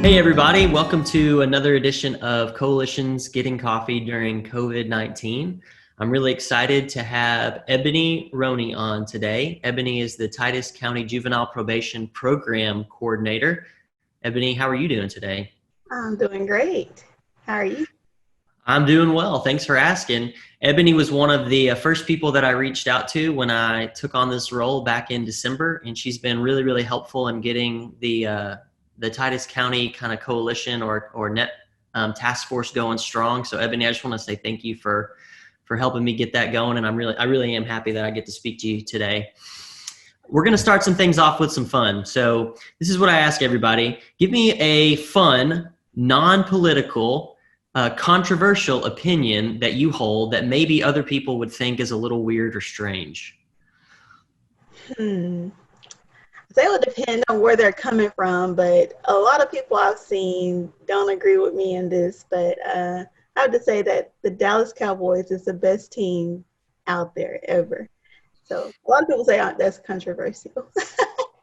Hey everybody, welcome to another edition of Coalitions Getting Coffee during COVID-19. I'm really excited to have Eboney Roney on today. Eboney is the Titus County Juvenile Probation Program Coordinator. Eboney, how are you doing today? I'm doing great. How are you? I'm doing well, thanks for asking. Eboney was one of the first people that I reached out to when I took on this role back in December, and she's been really helpful in getting the Titus County kind of coalition or net task force going strong. So Eboney, I just want to say thank you for helping me get that going, and I really am happy that I get to speak to you today. We're going to start some things off with some fun. So this is what I ask everybody. Give me a fun, non-political, controversial opinion that you hold that maybe other people would think is a little weird or strange. It would depend on where they're coming from, but a lot of people I've seen don't agree with me in this. But I have to say that the Dallas Cowboys is the best team out there ever. So a lot of people say that's controversial.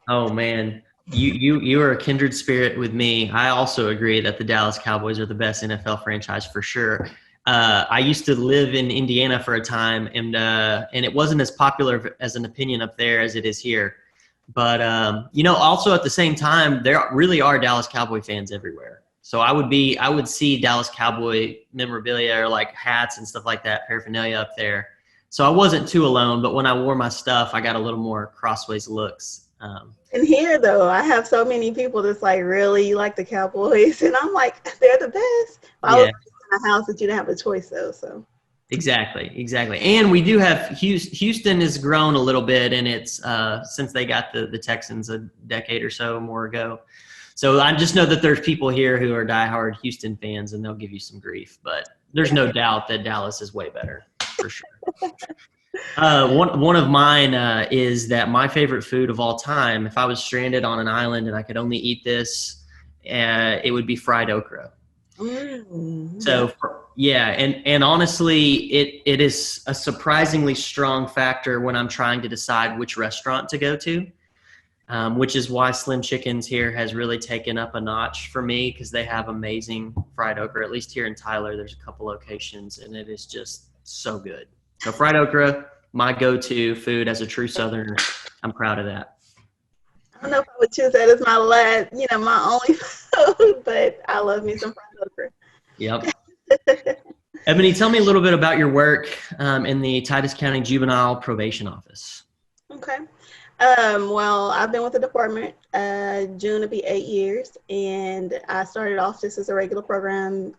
Oh man, you are a kindred spirit with me. I also agree that the Dallas Cowboys are the best NFL franchise for sure. I used to live in Indiana for a time, and it wasn't as popular as an opinion up there as it is here. But also at the same time, there really are Dallas Cowboy fans everywhere. So I would see Dallas Cowboy memorabilia or like hats and stuff like that, paraphernalia up there. So I wasn't too alone, but when I wore my stuff, I got a little more crossways looks. And here, though, I have so many people that's like, really like the Cowboys, and I'm like, they're the best. I was Yeah, in a house that you didn't have a choice, though. So exactly. And we do have Houston has grown a little bit, and it's since they got the Texans a decade or so more ago. So I just know that there's people here who are diehard Houston fans, and they'll give you some grief. But there's no doubt that Dallas is way better, for sure. One of mine is that my favorite food of all time, if I was stranded on an island and I could only eat this, it would be fried okra. yeah. So yeah, and honestly, it is a surprisingly strong factor when I'm trying to decide which restaurant to go to, which is why Slim Chickens here has really taken up a notch for me because they have amazing fried okra. At least here in Tyler, there's a couple locations, and it is just so good. So fried okra, my go-to food as a true Southerner. I'm proud of that. I don't know if I would choose that as my last, my only food, but I love me some fried okra. Yep. Eboney, tell me a little bit about your work in the Titus County Juvenile Probation Office. Okay. Well, I've been with the department. June will be 8 years, and I started off just as a regular program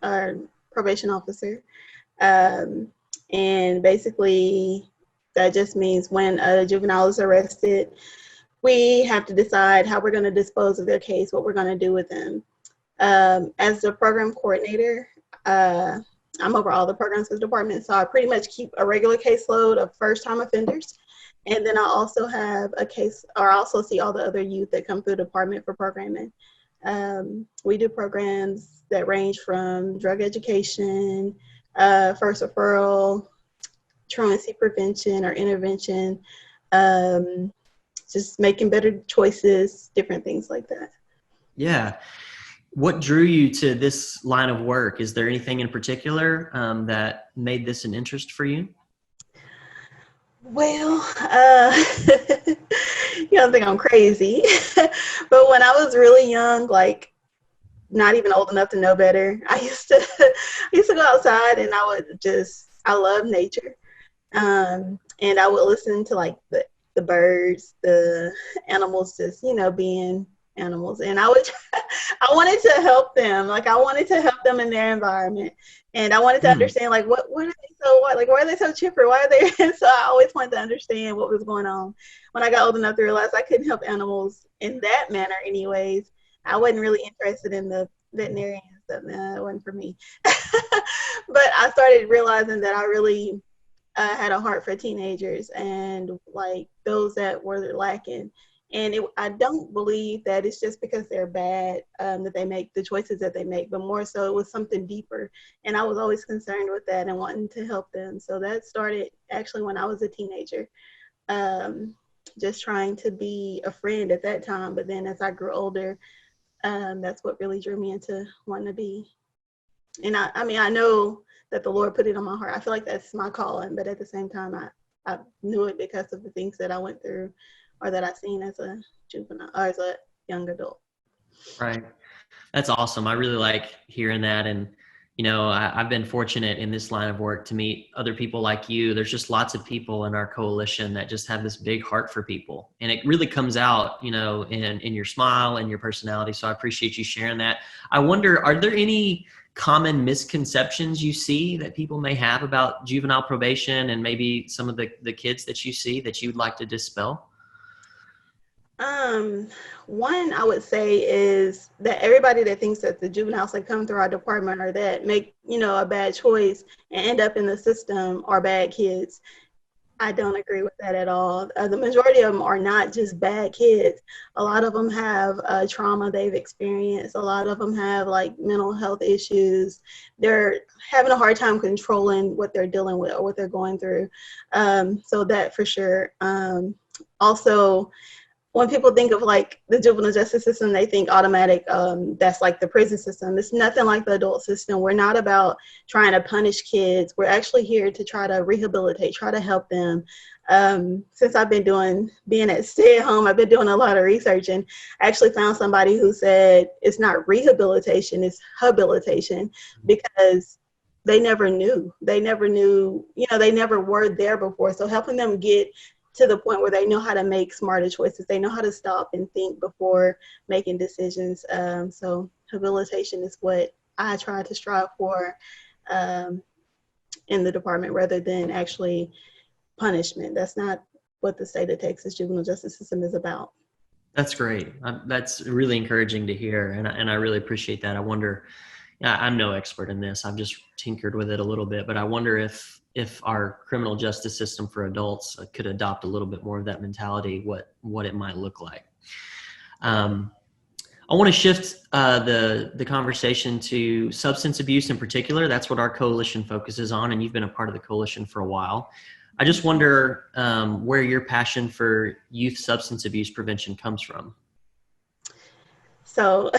probation officer. And basically, that just means when a juvenile is arrested, we have to decide how we're going to dispose of their case, what we're going to do with them. As the program coordinator, I'm over all the programs for the department, so I pretty much keep a regular caseload of first-time offenders. And then I also have a case, or I also see all the other youth that come through the department for programming. We do programs that range from drug education, first referral, truancy prevention or intervention, just making better choices, different things like that. Yeah. What drew you to this line of work? Is there anything in particular that made this an interest for you? Well, you don't think I'm crazy, but when I was really young, like not even old enough to know better, I used to go outside and I love nature. And I would listen to like the birds, the animals, just, being animals. And I wanted to help them. Like I wanted to help them in their environment. And I wanted to understand, like, why are they so chipper? Why are they? So I always wanted to understand what was going on. When I got old enough to realize I couldn't help animals in that manner anyways, I wasn't really interested in the veterinarian stuff. Nah, it wasn't for me. But I started realizing that I really had a heart for teenagers and like those that were lacking. And I don't believe that it's just because they're bad that they make the choices that they make, but more so it was something deeper. And I was always concerned with that and wanting to help them. So that started actually when I was a teenager, just trying to be a friend at that time. But then as I grew older, That's what really drew me into wanting to be. And I mean, I know that the Lord put it on my heart. I feel like that's my calling, but at the same time, I knew it because of the things that I went through or that I seen as a juvenile or as a young adult. Right. That's awesome. I really like hearing that. And, I've been fortunate in this line of work to meet other people like you. There's just lots of people in our coalition that just have this big heart for people. And it really comes out, in your smile and your personality. So I appreciate you sharing that. I wonder, are there any common misconceptions you see that people may have about juvenile probation and maybe some of the kids that you see that you'd like to dispel? One I would say is that everybody that thinks that the juveniles that come through our department or that make, a bad choice and end up in the system are bad kids. I don't agree with that at all. The majority of them are not just bad kids. A lot of them have trauma they've experienced. A lot of them have like mental health issues. They're having a hard time controlling what they're dealing with or what they're going through. So that for sure. Also, when people think of like the juvenile justice system, they think automatic, that's like the prison system. It's nothing like the adult system. We're not about trying to punish kids. We're actually here to try to rehabilitate, try to help them. Since I've been being at stay at home, I've been doing a lot of research, and I actually found somebody who said it's not rehabilitation, it's habilitation, because they never knew, they never were there before. So helping them get to the point where they know how to make smarter choices. They know how to stop and think before making decisions. So habilitation is what I try to strive for in the department rather than actually punishment. That's not what the state of Texas juvenile justice system is about. That's great. That's really encouraging to hear. And I really appreciate that. I wonder, I'm no expert in this. I've just tinkered with it a little bit, but I wonder if our criminal justice system for adults could adopt a little bit more of that mentality, what it might look like. I want to shift the conversation to substance abuse in particular. That's what our coalition focuses on, and you've been a part of the coalition for a while. I just wonder where your passion for youth substance abuse prevention comes from. So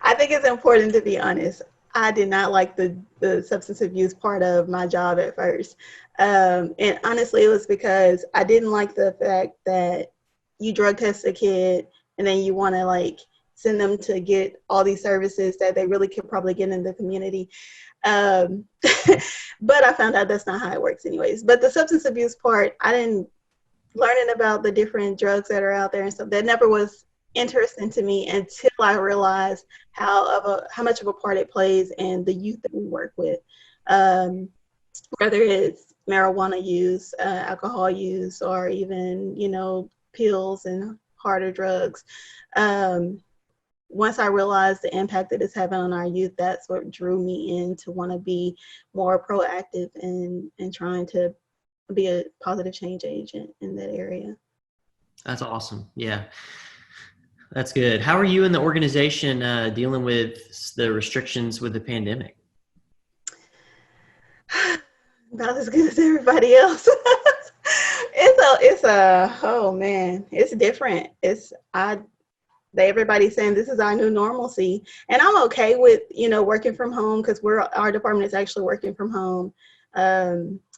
I think it's important to be honest. I did not like the substance abuse part of my job at first. And honestly, it was because I didn't like the fact that you drug test a kid and then you want to like send them to get all these services that they really could probably get in the community. But I found out that's not how it works anyways. But the substance abuse part, I didn't learning about the different drugs that are out there and stuff. That never was interesting to me until I realized how much of a part it plays in the youth that we work with, whether it's marijuana use, alcohol use, or even pills and harder drugs. Once I realized the impact that it's having on our youth, that's what drew me in to want to be more proactive and trying to be a positive change agent in that area. That's awesome. Yeah. That's good. How are you in the organization dealing with the restrictions with the pandemic? About as good as everybody else. Oh man, it's different. Everybody's saying this is our new normalcy, and I'm okay with working from home because our department is actually working from home.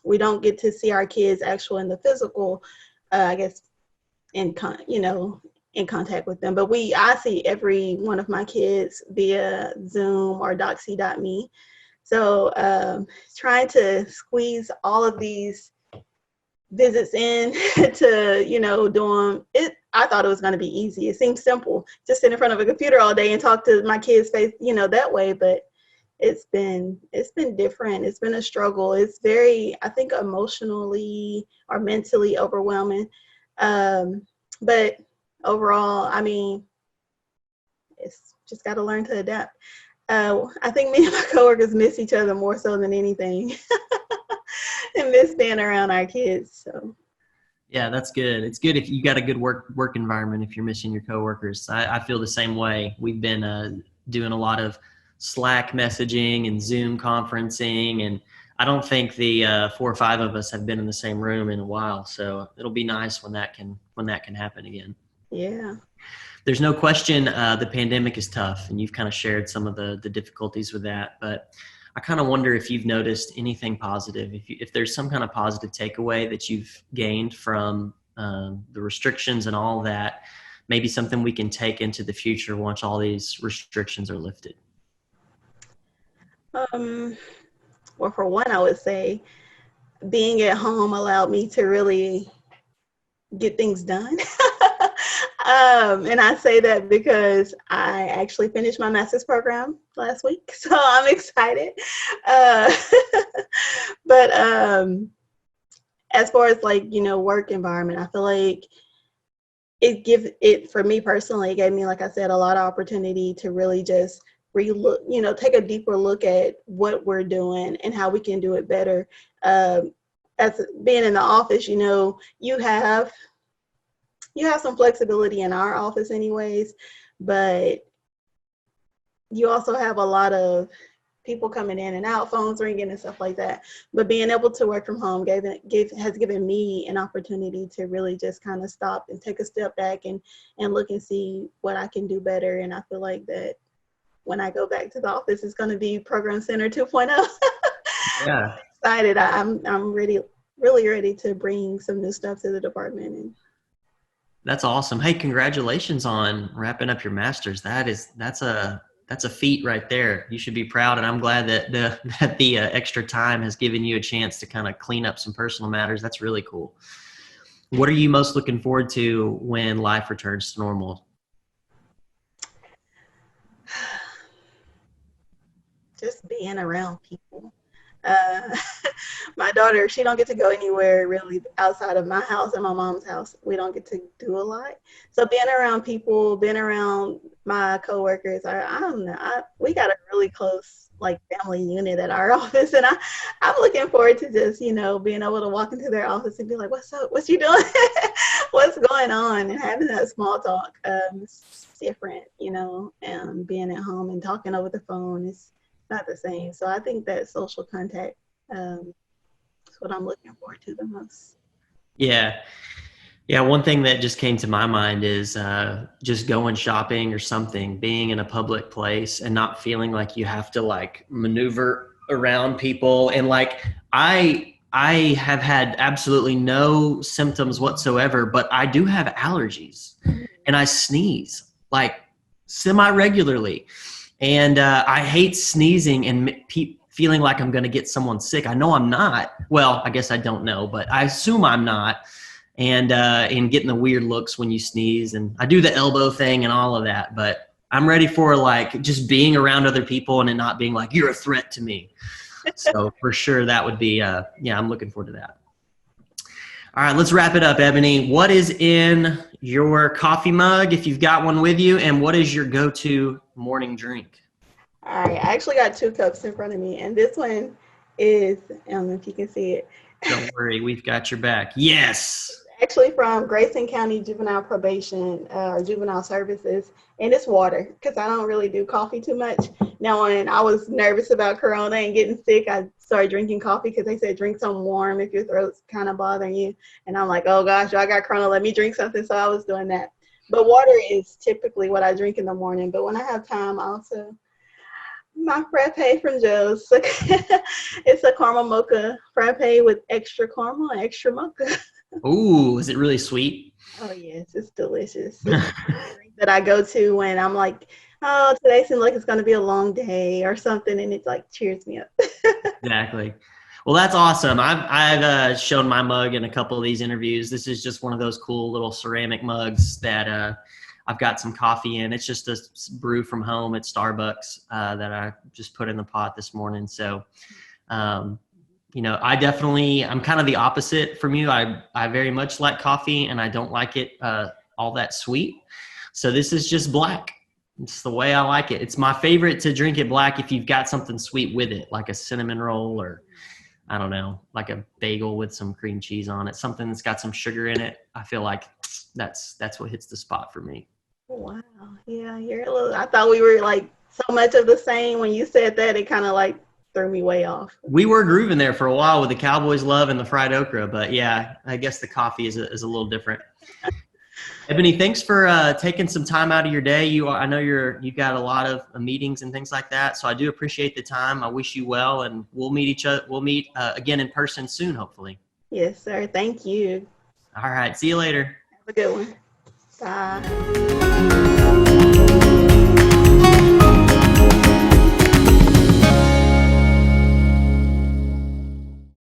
We don't get to see our kids actually in the physical, I guess, in contact with them. But I see every one of my kids via Zoom or Doxy.me. So trying to squeeze all of these visits in to doing it. I thought it was going to be easy. It seemed simple. Just sit in front of a computer all day and talk to my kids' face, that way. But it's been different. It's been a struggle. It's very, I think, emotionally or mentally overwhelming. But overall, I mean, it's just got to learn to adapt. I think me and my coworkers miss each other more so than anything, and miss being around our kids. So. Yeah, that's good. It's good if you got a good work environment. If you're missing your coworkers, I feel the same way. We've been doing a lot of Slack messaging and Zoom conferencing, and I don't think the 4 or 5 of us have been in the same room in a while. So it'll be nice when that can happen again. Yeah. There's no question the pandemic is tough, and you've kind of shared some of the difficulties with that. But I kind of wonder if you've noticed anything positive, if there's some kind of positive takeaway that you've gained from the restrictions and all that, maybe something we can take into the future once all these restrictions are lifted. Well, for one, I would say being at home allowed me to really get things done. And I say that because I actually finished my master's program last week, so I'm excited. Uh, but as far as like, work environment, I feel like for me personally, it gave me, like I said, a lot of opportunity to really just take a deeper look at what we're doing and how we can do it better. As being in the office, you have some flexibility in our office anyways, but you also have a lot of people coming in and out, phones ringing and stuff like that. But being able to work from home has given me an opportunity to really just kind of stop and take a step back and look and see what I can do better. And I feel like that when I go back to the office, it's going to be Program Center 2.0. Yeah. Excited. I'm really ready to bring some new stuff to the department. And That's awesome. Hey, congratulations on wrapping up your master's. That's a feat right there. You should be proud, and I'm glad that the extra time has given you a chance to kind of clean up some personal matters. That's really cool. What are you most looking forward to when life returns to normal? just being around people. Uh, my daughter, she don't get to go anywhere really outside of my house and my mom's house. We don't get to do a lot. So being around people, being around my coworkers, I don't know. We got a really close like family unit at our office, and I'm looking forward to just being able to walk into their office and be like, "What's up? What you doing? What's going on?" And having that small talk. It's different, and being at home and talking over the phone is not the same. So I think that social contact is what I'm looking forward to the most. Yeah. Yeah, one thing that just came to my mind is just going shopping or something, being in a public place and not feeling like you have to like maneuver around people. And like I have had absolutely no symptoms whatsoever, but I do have allergies and I sneeze like semi-regularly. And I hate sneezing and feeling like I'm going to get someone sick. I know I'm not. Well, I guess I don't know, but I assume I'm not. And getting the weird looks when you sneeze. And I do the elbow thing and all of that. But I'm ready for like just being around other people and it not being like, you're a threat to me. So for sure that would be, I'm looking forward to that. All right, let's wrap it up, Ebony. What is in your coffee mug if you've got one with you, and what is your go-to morning drink? All right, I actually got 2 cups in front of me, and this one is, I don't know if you can see it. Don't worry, we've got your back. Yes. Actually from Grayson County Juvenile Probation or Juvenile Services, and it's water because I don't really do coffee too much. Now, when I was nervous about Corona and getting sick, I started drinking coffee because they said drink something warm if your throat's kind of bothering you. And I'm like, oh gosh, I got Corona, let me drink something. So I was doing that. But water is typically what I drink in the morning. But when I have time, also my frappe from Joe's. It's a caramel mocha frappe with extra caramel and extra mocha. Ooh, is it really sweet? Oh yes, it's delicious. It's a drink that I go to when I'm like, oh, today seems like it's going to be a long day or something, and it's like cheers me up. Exactly. Well, that's awesome. I've shown my mug in a couple of these interviews. This is just one of those cool little ceramic mugs that I've got some coffee in. It's just a brew from home at Starbucks that I just put in the pot this morning. So, I'm kind of the opposite from you. I very much like coffee and I don't like it all that sweet. So this is just black. It's the way I like it. It's my favorite to drink it black if you've got something sweet with it, like a cinnamon roll or I don't know, like a bagel with some cream cheese on it, something that's got some sugar in it. I feel like that's what hits the spot for me. Wow. Yeah, I thought we were like so much of the same. When you said that, it kind of like threw me way off. We were grooving there for a while with the Cowboys love and the fried okra, but yeah, I guess the coffee is a little different. Ebony, thanks for taking some time out of your day. I know you've got a lot of meetings and things like that, so I do appreciate the time. I wish you well, and we'll meet each other. We'll meet again in person soon, hopefully. Yes, sir. Thank you. All right. See you later. Have a good one. Bye.